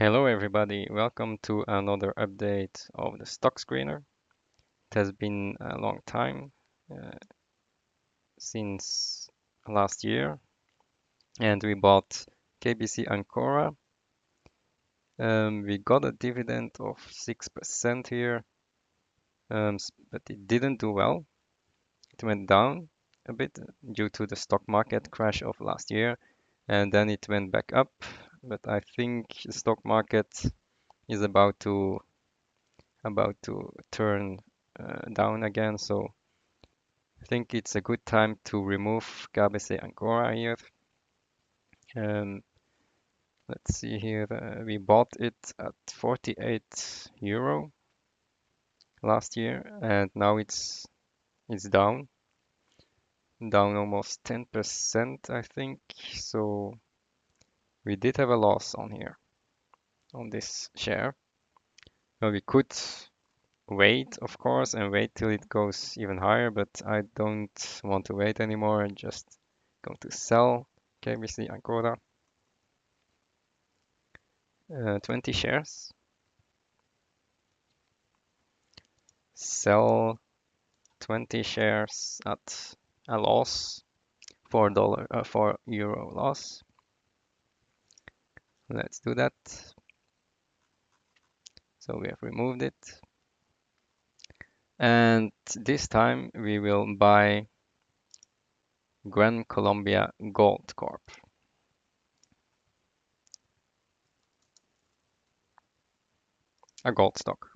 Hello everybody, welcome to another update of the stock screener. It has been a long time uh, since last year and we bought KBC Ancora. We got a dividend of 6% here, but it didn't do well. It went down a bit due to the stock market crash of last year and then it went back up. But I think the stock market is about to turn down again. So I think it's a good time to remove KBC Ancora here. Um, let's see here. We bought it at 48 euro last year, and now it's down almost 10%, I think. So we did have a loss on here on this share. Well, we could wait, of course, and wait till it goes even higher, but I don't want to wait anymore. I'm just going to sell KBC Ancora, 20 shares. Sell 20 shares at a loss, €4 loss. Let's do that. So we have removed it. And this time we will buy Gran Colombia Gold Corp. A gold stock.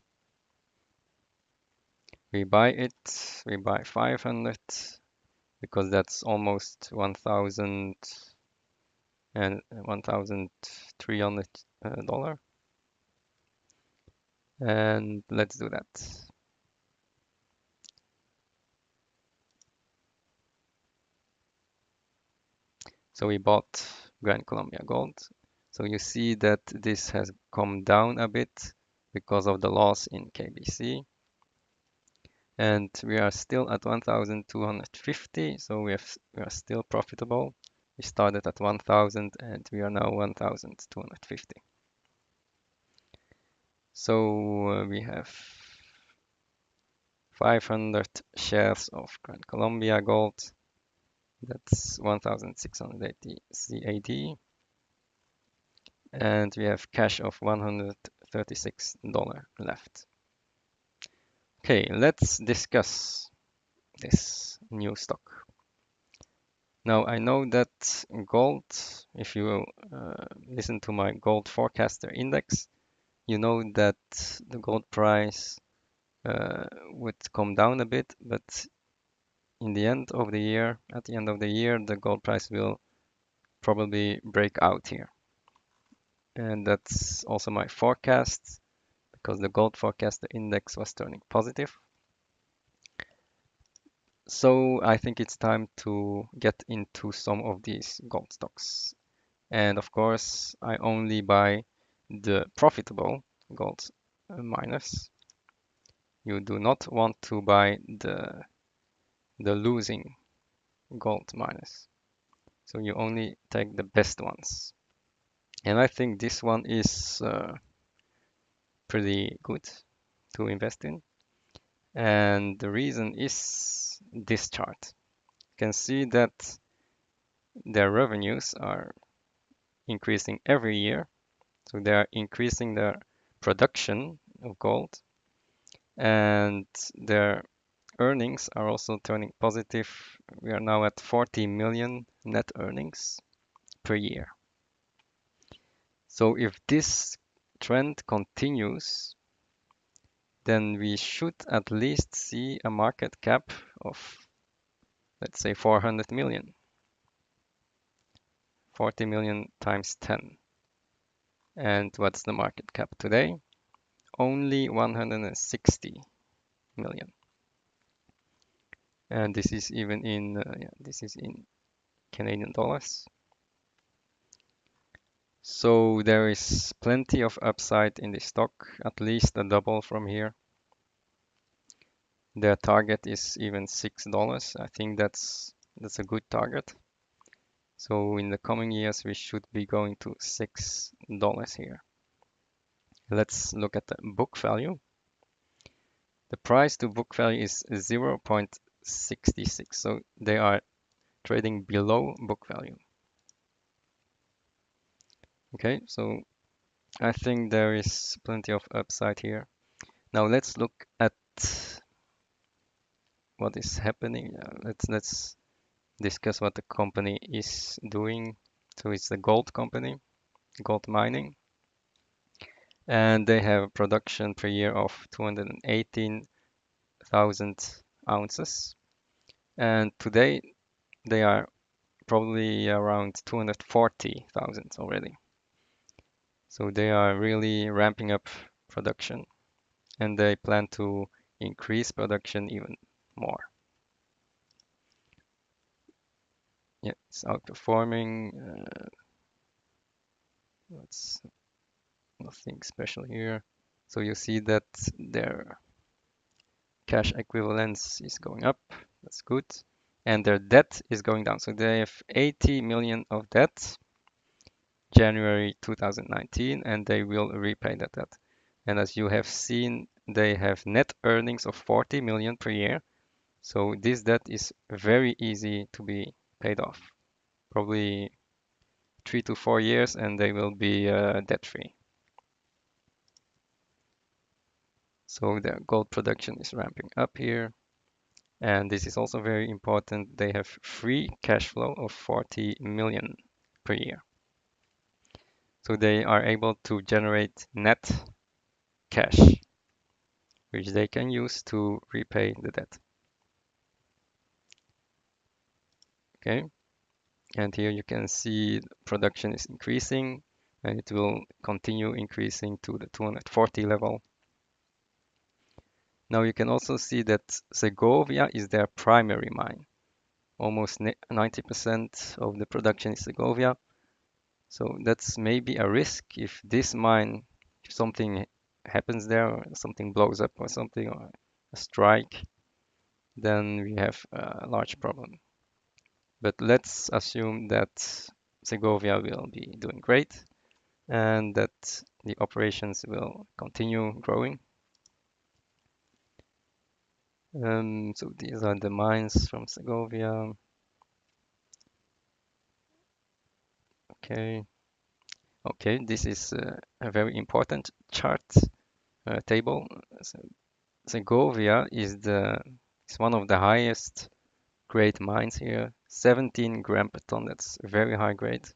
We buy 500 because that's almost 1,000 and $1,300. And let's do that. So we bought Gran Colombia Gold. So you see that this has come down a bit because of the loss in KBC. And we are still at 1,250, so we are still profitable. We started at 1,000 and we are now 1,250. So we have 500 shares of Gran Colombia Gold. That's 1,680 CAD. And we have cash of $136 left. Okay, let's discuss this new stock. Now, I know that gold, if you listen to my gold forecaster index, you know that the gold price would come down a bit, but in the end of the year, at the end of the year, the gold price will probably break out here. And that's also my forecast because the gold forecaster index was turning positive. So I think it's time to get into some of these gold stocks. And of course, I only buy the profitable gold miners. You do not want to buy the losing gold miners. So you only take the best ones. And I think this one is pretty good to invest in. And the reason is this chart. You can see that their revenues are increasing every year. So they are increasing their production of gold and their earnings are also turning positive. We are now at 40 million net earnings per year. So if this trend continues, then we should at least see a market cap of, let's say, 400 million. 40 million times 10. And what's the market cap today? Only 160 million. And this is even in this is in Canadian dollars. So there is plenty of upside in this stock, at least a double from here. Their target is even $6. I think that's a good target. So in the coming years, we should be going to $6 here. Let's look at the book value. The price to book value is 0.66, so they are trading below book value. Okay, so I think there is plenty of upside here. Now let's look at what is happening. Let's discuss what the company is doing. So it's a gold company, gold mining, and they have a production per year of 218,000 ounces. And today they are probably around 240,000 already. So they are really ramping up production, and they plan to increase production even more. Yeah, it's outperforming. It's nothing special here. So you see that their cash equivalence is going up. That's good. And their debt is going down. So they have 80 million of debt January 2019, and they will repay that debt. And as you have seen, they have net earnings of 40 million per year. So this debt is very easy to be paid off. Probably 3 to 4 years, and they will be debt free. So their gold production is ramping up here. And this is also very important. They have free cash flow of 40 million per year. So they are able to generate net cash, which they can use to repay the debt. Okay. And here you can see production is increasing, and it will continue increasing to the 240 level. Now you can also see that Segovia is their primary mine. Almost 90% of the production is Segovia. So that's maybe a risk if this mine, if something happens there, or something blows up or something, or a strike, then we have a large problem. But let's assume that Segovia will be doing great and that the operations will continue growing. So these are the mines from Segovia. Okay. Okay, this is a very important chart table. So Segovia is one of the highest grade mines here. 17 gram per ton. That's very high grade.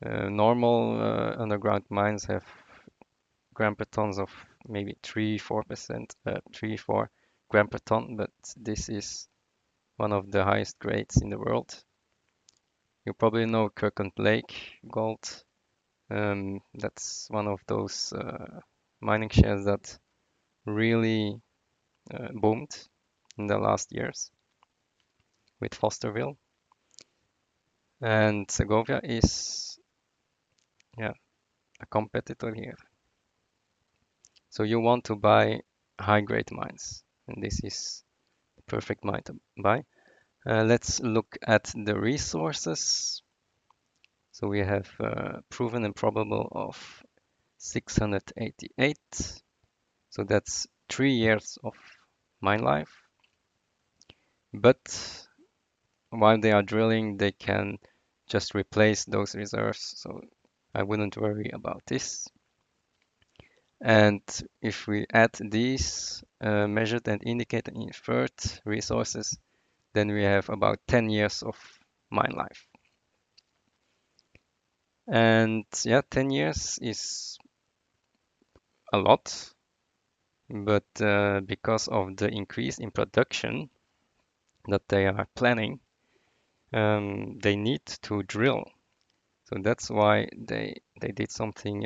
Normal underground mines have gram per tons of maybe 3-4%, 3-4 gram per ton, but this is one of the highest grades in the world. You probably know Kirkland Lake gold. That's one of those mining shares that really boomed in the last years with Fosterville. And Segovia is, yeah, a competitor here. So you want to buy high-grade mines, and this is the perfect mine to buy. Let's look at the resources. So we have proven and probable of 688. So that's 3 years of mine life. But while they are drilling, they can just replace those reserves. So I wouldn't worry about this. And if we add these measured and indicated and inferred resources, then we have about 10 years of mine life. And yeah, 10 years is a lot, but because of the increase in production that they are planning, they need to drill. So that's why they did something.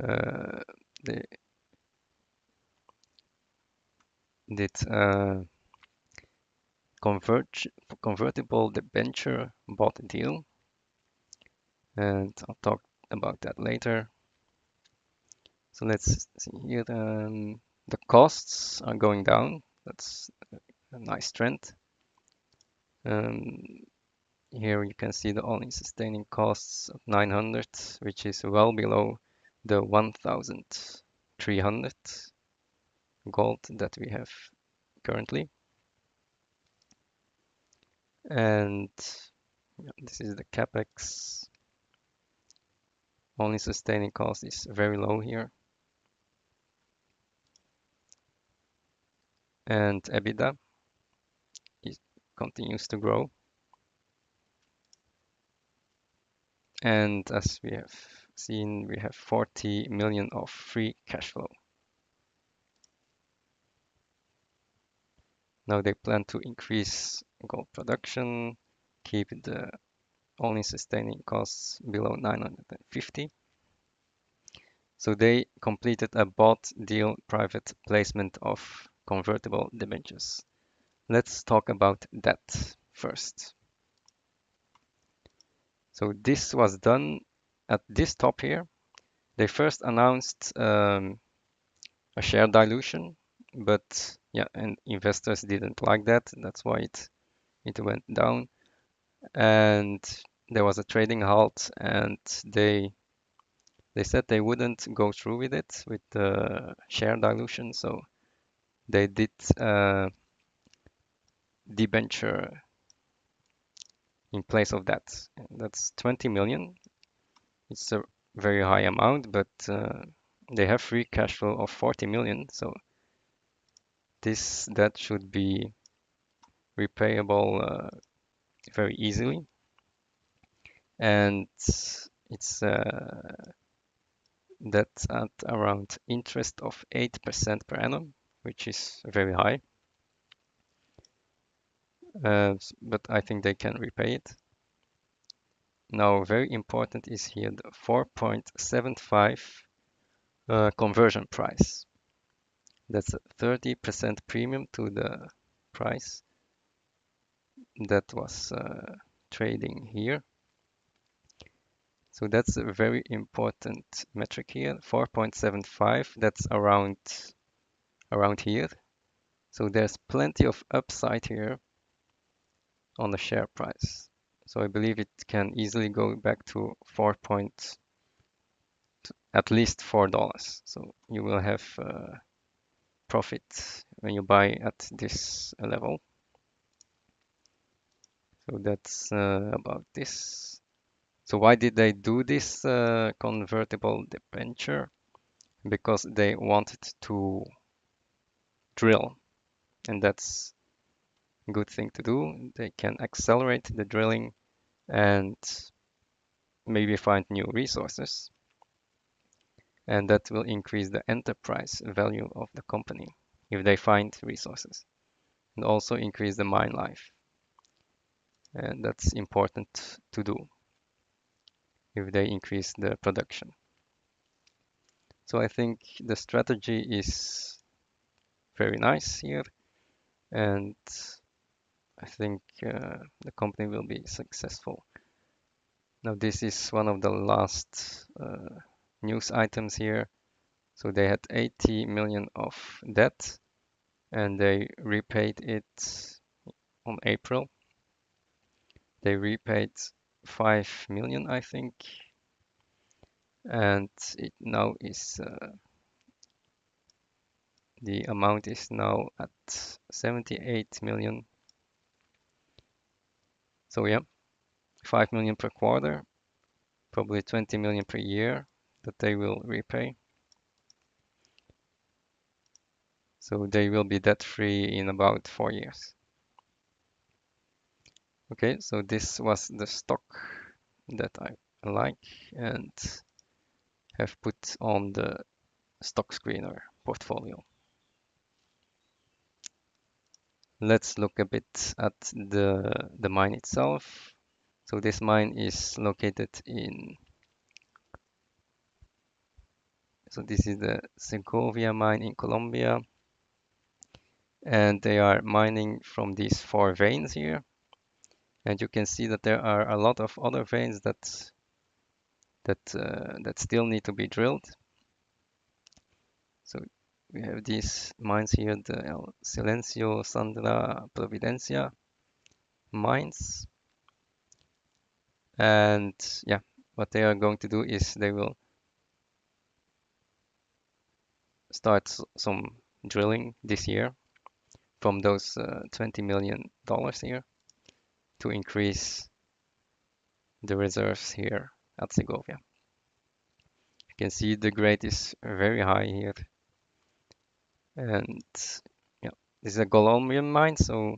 Uh, they did convert convertible debenture bought deal, and I'll talk about that later. So let's see here. The costs are going down. That's a nice trend. Um, Here you can see the all-in sustaining costs of 900, which is well below the 1,300 gold that we have currently. And this is the capex. Only sustaining cost is very low here. And EBITDA continues to grow. And as we have seen, we have 40 million of free cash flow. Now they plan to increase gold production, keep the only sustaining costs below 950. So they completed a bought deal private placement of convertible debentures. Let's talk about that first. So this was done at this top here. They first announced a share dilution, but yeah, and investors didn't like that. That's why it went down, and there was a trading halt, and they said they wouldn't go through with it with the share dilution, so they did debenture in place of that. That's 20 million. It's a very high amount, but they have free cash flow of 40 million, so this that should be repayable very easily. And it's that's at around interest of 8% per annum, which is very high. But I think they can repay it. Now, very important is here the 4.75 conversion price. That's a 30% premium to the price that was trading here. So that's a very important metric here. 4.75, that's around here. So there's plenty of upside here on the share price. So I believe it can easily go back to at least $4. So you will have profit when you buy at this level. So that's about this. So why did they do this convertible debenture? Because they wanted to drill, and that's a good thing to do. They can accelerate the drilling and maybe find new resources, and that will increase the enterprise value of the company if they find resources, and also increase the mine life. And that's important to do if they increase the production. So I think the strategy is very nice here, and I think the company will be successful. Now this is one of the last news items here. So they had 80 million of debt, and they repaid it on April. They repaid 5 million, I think, and it now is the amount is now at 78 million. So yeah, 5 million per quarter, probably 20 million per year that they will repay. So they will be debt free in about 4 years. Okay, so this was the stock that I like and have put on the stock screener portfolio. Let's look a bit at the mine itself. So this mine is located so this is the Segovia mine in Colombia, and they are mining from these 4 veins here. And you can see that there are a lot of other veins that still need to be drilled. So we have these mines here, the El Silencio, Sandra, Providencia mines. And yeah, what they are going to do is they will start some drilling this year from those $20 million here to increase the reserves here at Segovia. You can see the grade is very high here, and yeah, this is a Colombian mine, so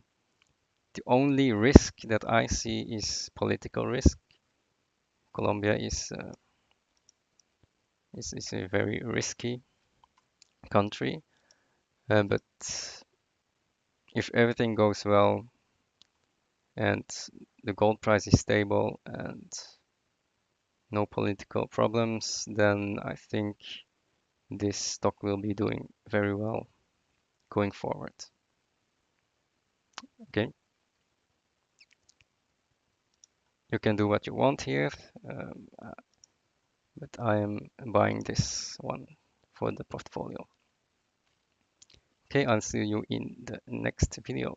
the only risk that I see is political risk. Colombia is a very risky country, but if everything goes well and the gold price is stable and no political problems, then I think this stock will be doing very well going forward. Okay, you can do what you want here, but I am buying this one for the portfolio. Okay, I'll see you in the next video.